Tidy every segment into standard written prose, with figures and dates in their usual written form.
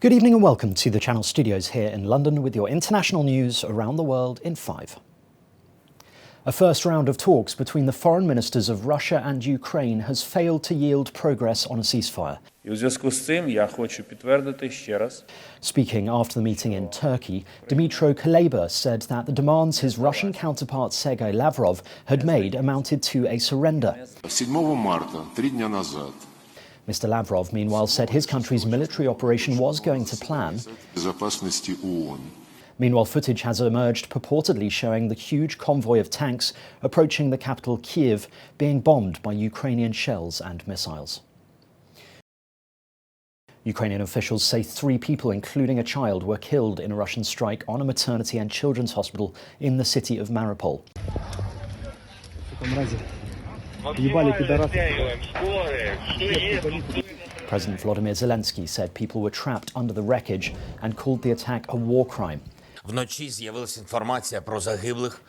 Good evening and welcome to the Channel Studios here in London with your international news around the world in 5. A first round of talks between the foreign ministers of Russia and Ukraine has failed to yield progress on a ceasefire. Speaking after the meeting in Turkey, Dmytro Kuleba said that the demands his Russian counterpart Sergei Lavrov had made amounted to a surrender. Mr. Lavrov, meanwhile, said his country's military operation was going to plan. Meanwhile, footage has emerged purportedly showing the huge convoy of tanks approaching the capital Kyiv being bombed by Ukrainian shells and missiles. Ukrainian officials say 3 people, including a child, were killed in a Russian strike on a maternity and children's hospital in the city of Mariupol. President Volodymyr Zelensky said people were trapped under the wreckage and called the attack a war crime.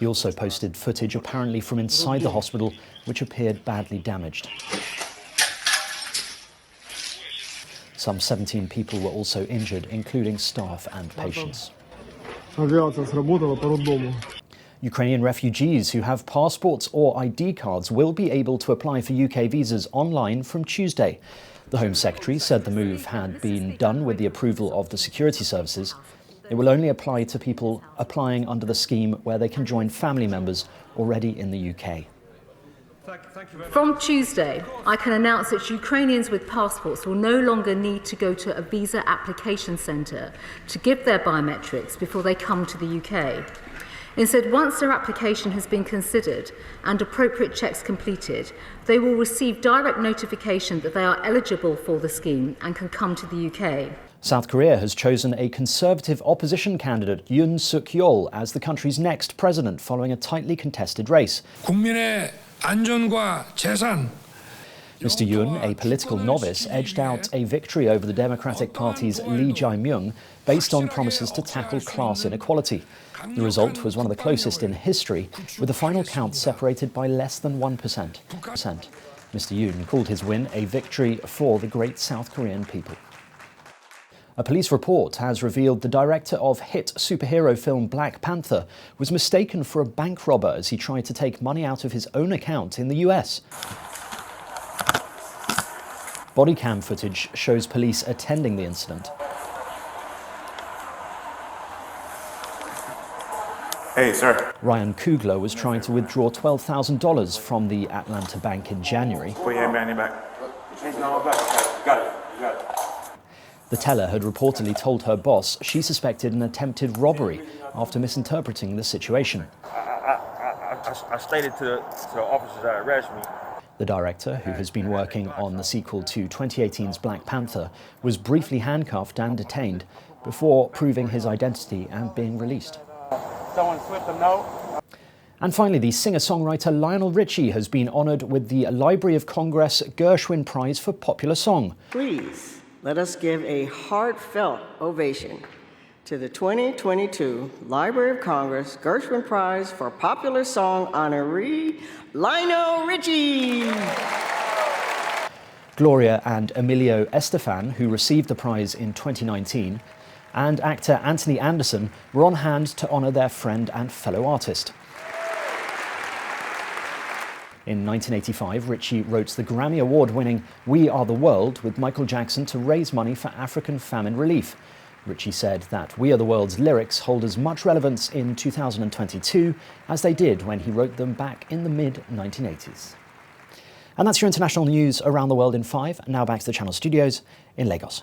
He also posted footage apparently from inside the hospital, which appeared badly damaged. Some 17 people were also injured, including staff and patients. Ukrainian refugees who have passports or ID cards will be able to apply for UK visas online from Tuesday. The Home Secretary said the move had been done with the approval of the security services. It will only apply to people applying under the scheme where they can join family members already in the UK. From Tuesday, I can announce that Ukrainians with passports will no longer need to go to a visa application centre to give their biometrics before they come to the UK. Instead, once their application has been considered and appropriate checks completed, they will receive direct notification that they are eligible for the scheme and can come to the UK. South Korea has chosen a conservative opposition candidate, Yoon Suk-yeol, as the country's next president following a tightly contested race. 국민의 안전과 재산. Mr. Yoon, a political novice, edged out a victory over the Democratic Party's Lee Jae-myung based on promises to tackle class inequality. The result was one of the closest in history, with the final count separated by less than 1%. Mr. Yoon called his win a victory for the great South Korean people. A police report has revealed the director of hit superhero film Black Panther was mistaken for a bank robber as he tried to take money out of his own account in the US. Body cam footage shows police attending the incident. Hey, sir. Ryan Coogler was trying to withdraw $12,000 from the Atlanta bank in January. Put your hand behind your back. No, back. Got it. The teller had reportedly told her boss she suspected an attempted robbery after misinterpreting the situation. I stated to the officers that arrested me. The director, who has been working on the sequel to 2018's Black Panther, was briefly handcuffed and detained before proving his identity and being released. Someone slipped a note. And finally, the singer-songwriter Lionel Richie has been honoured with the Library of Congress Gershwin Prize for Popular Song. Please let us give a heartfelt ovation to the 2022 Library of Congress Gershwin Prize for Popular Song honoree, Lionel Richie. Gloria and Emilio Estefan, who received the prize in 2019, and actor Anthony Anderson were on hand to honour their friend and fellow artist. In 1985, Richie wrote the Grammy Award-winning We Are the World with Michael Jackson to raise money for African famine relief. Richie said that We Are the World's lyrics hold as much relevance in 2022 as they did when he wrote them back in the mid-1980s. And that's your international news around the world in 5. Now back to the Channel Studios in Lagos.